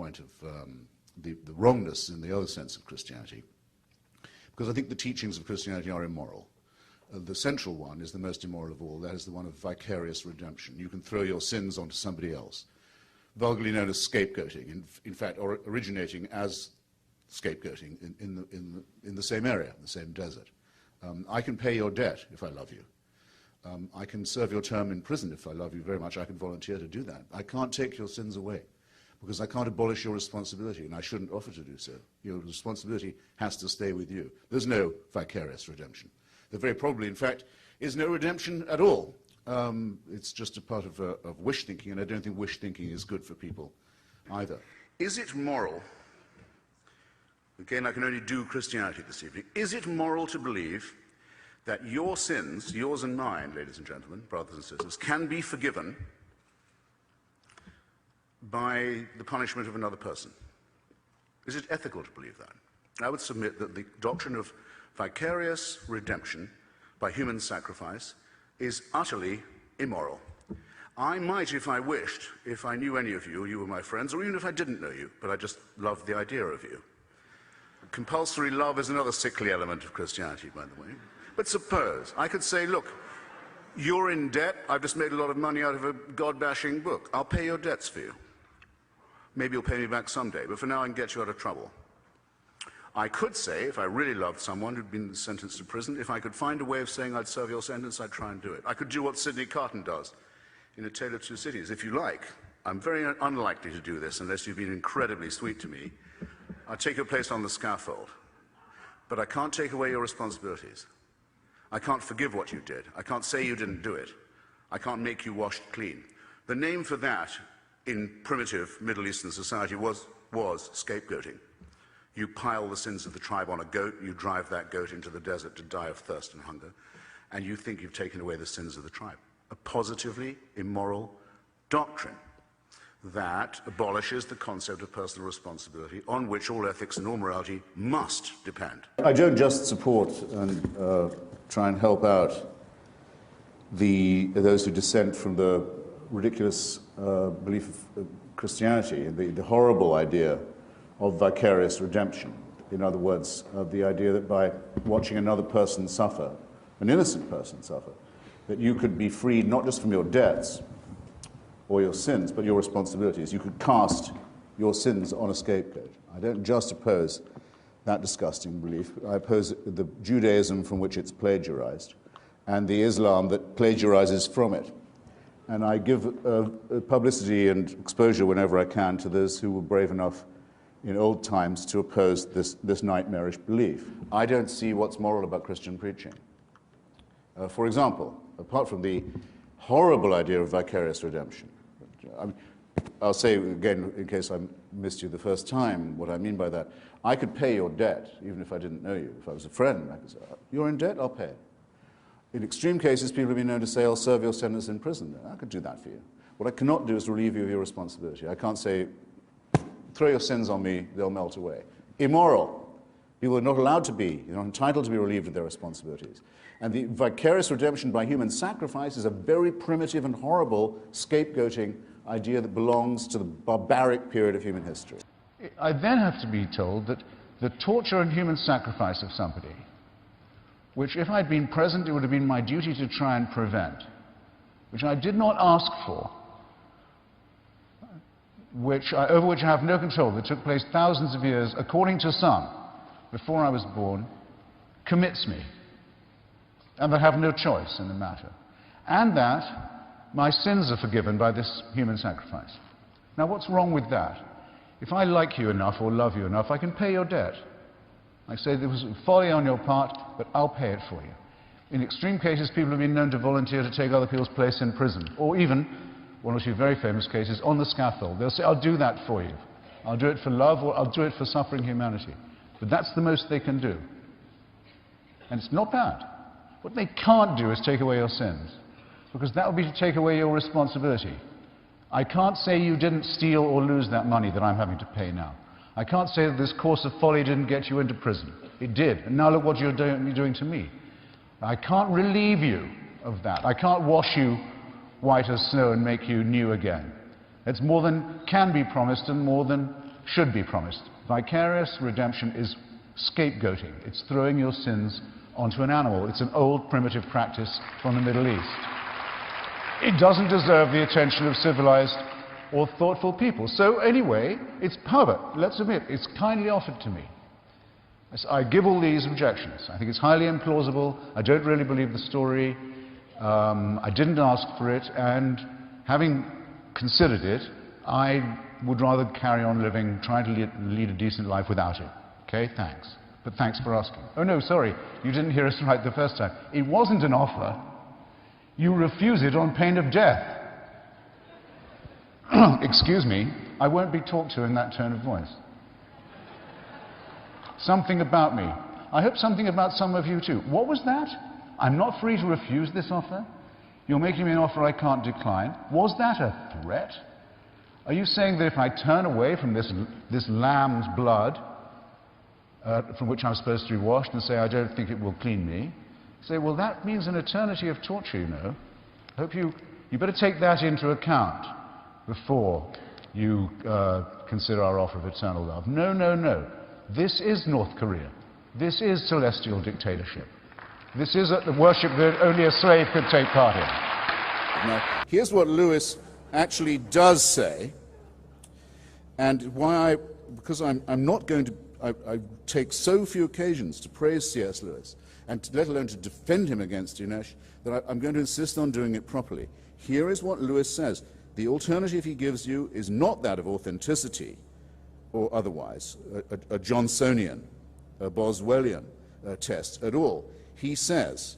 point of the wrongness in the other sense of Christianity, because I think the teachings of Christianity are immoral. The central one is the most immoral of all. That is the one of vicarious redemption. You can throw your sins onto somebody else, vulgarly known as scapegoating, in fact, or originating as scapegoating in the same area, in the same desert. I can pay your debt if I love you. I can serve your term in prison if I love you very much. I can volunteer to do that. I can't take your sins away because I can't abolish your responsibility, and I shouldn't offer to do so. Your responsibility has to stay with you. There's no vicarious redemption. There very probably, in fact, is no redemption at all. It's just a part of wish thinking, and I don't think wish thinking is good for people either. Is it moral? Again, I can only do Christianity this evening. Is it moral to believe that your sins, yours and mine, ladies and gentlemen, brothers and sisters, can be forgiven by the punishment of another person? Is it ethical to believe that? I would submit that the doctrine of vicarious redemption by human sacrifice is utterly immoral. I might, if I wished, if I knew any of you, you were my friends, or even if I didn't know you, but I just loved the idea of you. Compulsory love is another sickly element of Christianity, by the way. But suppose I could say, look, you're in debt, I've just made a lot of money out of a God-bashing book. I'll pay your debts for you. Maybe you'll pay me back someday, but for now I can get you out of trouble. I could say, if I really loved someone who'd been sentenced to prison, if I could find a way of saying I'd serve your sentence, I'd try and do it. I could do what Sidney Carton does in A Tale of Two Cities. If you like, I'm very unlikely to do this unless you've been incredibly sweet to me. I'll take your place on the scaffold. But I can't take away your responsibilities. I can't forgive what you did. I can't say you didn't do it. I can't make you washed clean. The name for that in primitive Middle Eastern society was scapegoating. You pile the sins of the tribe on a goat, you drive that goat into the desert to die of thirst and hunger, and you think you've taken away the sins of the tribe. A positively immoral doctrine that abolishes the concept of personal responsibility on which all ethics and all morality must depend. I don't just support and try and help out those who dissent from the ridiculous belief of Christianity, the horrible idea of vicarious redemption. In other words, the idea that by watching another person suffer, an innocent person suffer, that you could be freed not just from your debts or your sins, but your responsibilities. You could cast your sins on a scapegoat. I don't just oppose that disgusting belief. I oppose the Judaism from which it's plagiarized and the Islam that plagiarizes from it. And I give publicity and exposure whenever I can to those who were brave enough in old times to oppose this nightmarish belief. I don't see what's moral about Christian preaching. For example, apart from the horrible idea of vicarious redemption, I'll say again, in case I missed you the first time, what I mean by that. I could pay your debt, even if I didn't know you. If I was a friend, I could say, you're in debt, I'll pay it. In extreme cases, people have been known to say, I'll serve your sentence in prison. I could do that for you. What I cannot do is relieve you of your responsibility. I can't say, throw your sins on me, they'll melt away. Immoral. People are not allowed to be, you're not entitled to be relieved of their responsibilities. And the vicarious redemption by human sacrifice is a very primitive and horrible scapegoating idea that belongs to the barbaric period of human history. I then have to be told that the torture and human sacrifice of somebody, which if I'd been present it would have been my duty to try and prevent, which I did not ask for, over which I have no control, that took place thousands of years, according to some, before I was born, commits me, and that I have no choice in the matter, and that my sins are forgiven by this human sacrifice. Now, what's wrong with that? If I like you enough or love you enough, I can pay your debt. I say there was folly on your part, but I'll pay it for you. In extreme cases, people have been known to volunteer to take other people's place in prison, or even, one or two very famous cases, on the scaffold. They'll say, I'll do that for you. I'll do it for love, or I'll do it for suffering humanity. But that's the most they can do. And it's not bad. What they can't do is take away your sins, because that would be to take away your responsibility. I can't say you didn't steal or lose that money that I'm having to pay now. I can't say that this course of folly didn't get you into prison. It did, and now look what you're doing to me. I can't relieve you of that. I can't wash you white as snow and make you new again. It's more than can be promised and more than should be promised. Vicarious redemption is scapegoating. It's throwing your sins onto an animal. It's an old primitive practice from the Middle East. It doesn't deserve the attention of civilized or thoughtful people. So anyway, it's pervert. Let's admit, it's kindly offered to me. I give all these objections. I think it's highly implausible. I don't really believe the story. I didn't ask for it, and having considered it, I would rather carry on living, trying to lead a decent life without it. Okay, thanks. But thanks for asking. Oh no, sorry, you didn't hear us right the first time. It wasn't an offer. You refuse it on pain of death. Excuse me, I won't be talked to in that tone of voice. Something about me. I hope something about some of you too. What was that? I'm not free to refuse this offer? You're making me an offer I can't decline. Was that a threat? Are you saying that if I turn away from this lamb's blood, from which I'm supposed to be washed, and say I don't think it will clean me, say, well, that means an eternity of torture, you know. I hope you better take that into account before you consider our offer of eternal love. No, no, no. This is North Korea. This is celestial dictatorship. This is the worship that only a slave could take part in. Now, here's what Lewis actually does say, and why because I'm not going to, I take so few occasions to praise C.S. Lewis, and let alone to defend him against Dinesh, that I'm going to insist on doing it properly. Here is what Lewis says. The alternative he gives you is not that of authenticity or otherwise, a Johnsonian, a Boswellian test at all. He says,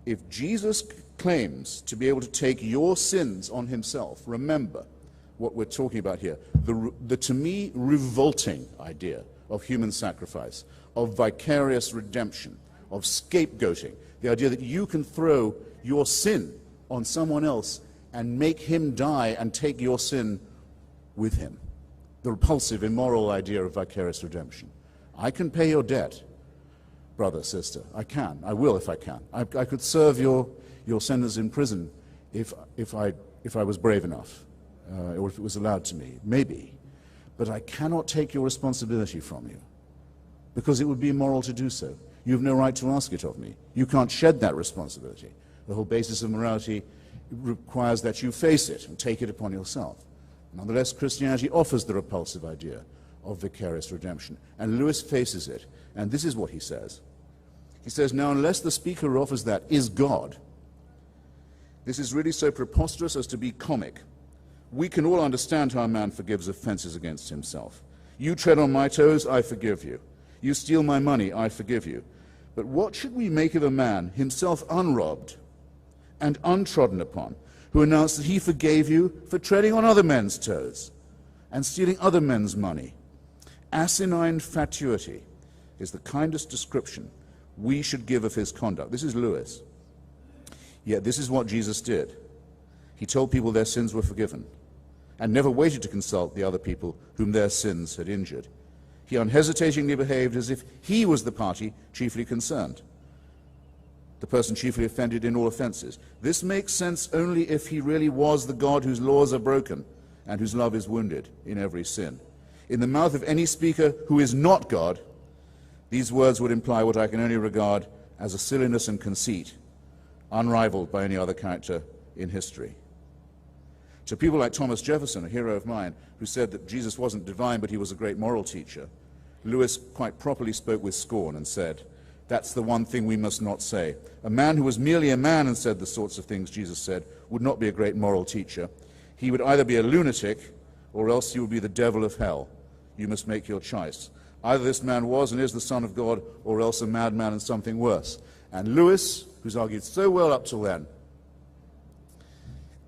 if Jesus claims to be able to take your sins on himself, remember what we're talking about here, the to me revolting idea of human sacrifice, of vicarious redemption, of scapegoating, the idea that you can throw your sin on someone else and make him die and take your sin with him. The repulsive, immoral idea of vicarious redemption. I can pay your debt, brother, sister. I can. I will if I can. I could serve your sentence in prison if I was brave enough, or if it was allowed to me. Maybe. But I cannot take your responsibility from you, because it would be immoral to do so. You have no right to ask it of me. You can't shed that responsibility. The whole basis of morality requires that you face it and take it upon yourself. Nonetheless, Christianity offers the repulsive idea of vicarious redemption, and Lewis faces it, and this is what he says. He says, now, unless the speaker who offers that is God, this is really so preposterous as to be comic. We can all understand how a man forgives offenses against himself. You tread on my toes, I forgive you. You steal my money, I forgive you. But what should we make of a man, himself unrobbed and untrodden upon, who announced that he forgave you for treading on other men's toes and stealing other men's money? Asinine fatuity is the kindest description we should give of his conduct. This is Lewis. Yet this is what Jesus did. He told people their sins were forgiven and never waited to consult the other people whom their sins had injured. He unhesitatingly behaved as if he was the party chiefly concerned, the person chiefly offended in all offenses. This makes sense only if he really was the God whose laws are broken and whose love is wounded in every sin. In the mouth of any speaker who is not God, these words would imply what I can only regard as a silliness and conceit, unrivaled by any other character in history. To people like Thomas Jefferson, a hero of mine, who said that Jesus wasn't divine but he was a great moral teacher, Lewis quite properly spoke with scorn and said, that's the one thing we must not say. A man who was merely a man and said the sorts of things Jesus said would not be a great moral teacher. He would either be a lunatic or else he would be the devil of hell. You must make your choice. Either this man was and is the Son of God, or else a madman and something worse. And Lewis, who's argued so well up till then,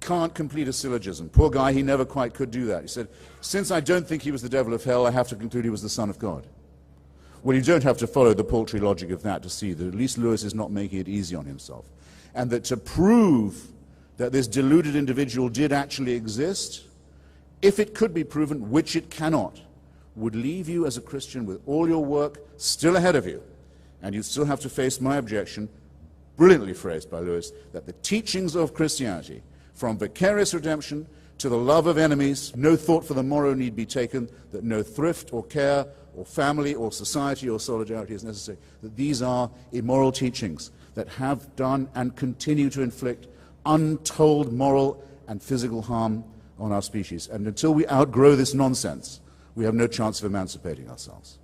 can't complete a syllogism. Poor guy, he never quite could do that. He said, since I don't think he was the devil of hell, I have to conclude he was the Son of God. Well, you don't have to follow the paltry logic of that to see that at least Lewis is not making it easy on himself. And that to prove that this deluded individual did actually exist, if it could be proven, which it cannot, would leave you as a Christian with all your work still ahead of you. And you'd still have to face my objection, brilliantly phrased by Lewis, that the teachings of Christianity, from vicarious redemption to the love of enemies, no thought for the morrow need be taken, that no thrift or care or family or society or solidarity is necessary, that these are immoral teachings that have done and continue to inflict untold moral and physical harm on our species. And until we outgrow this nonsense, we have no chance of emancipating ourselves.